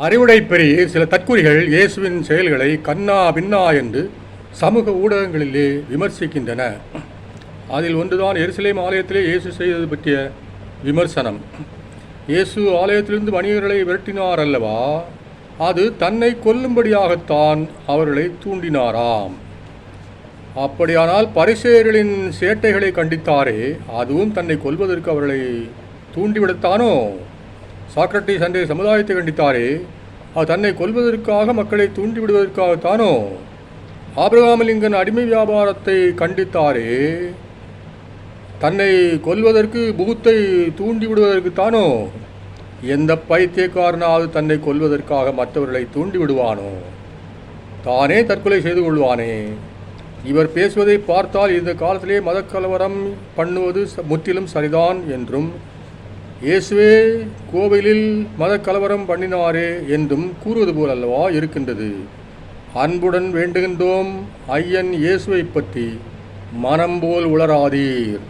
அறிவுடை பெரிய சில தற்குறிகள் இயேசுவின் செயல்களை கண்ணா பின்னா என்று சமூக ஊடகங்களிலே விமர்சிக்கின்றன. அதில் ஒன்றுதான் எருசலேம் ஆலயத்திலே இயேசு செய்தது பற்றிய விமர்சனம். இயேசு ஆலயத்திலிருந்து வணிகர்களை விரட்டினார் அல்லவா, அது தன்னை கொல்லும்படியாகத்தான் அவர்களை தூண்டினாராம். அப்படியானால் பரிசேயர்களின் சேட்டைகளை கண்டித்தாரே, அதுவும் தன்னை கொல்வதற்கு அவர்களை தூண்டிவிடத்தானோ? சாக்ரட்டிஸ் அன்றைய சமுதாயத்தை கண்டித்தாரே, அது தன்னை கொல்வதற்காக மக்களை தூண்டிவிடுவதற்காகத்தானோ? ஆபிரகாமலிங்கன் அடிமை வியாபாரத்தை கண்டித்தாரே, தன்னை கொல்வதற்கு புகுத்தை தூண்டிவிடுவதற்குத்தானோ? எந்த பைத்தியக்காரனாவது தன்னை கொல்வதற்காக மற்றவர்களை தூண்டிவிடுவானோ? தானே தற்கொலை செய்து கொள்வானே. இவர் பேசுவதை பார்த்தால் இந்த காலத்திலே மதக்கலவரம் பண்ணுவது முற்றிலும் சரிதான் என்றும், இயேசுவே கோவிலில் மதக்கலவரம் பண்ணினாரே என்றும் கூறுவது போல் அல்லவா இருக்கின்றது. அன்புடன் வேண்டுகின்றோம், ஐயன் இயேசுவை பற்றி மனம் போல் உளராதீர்.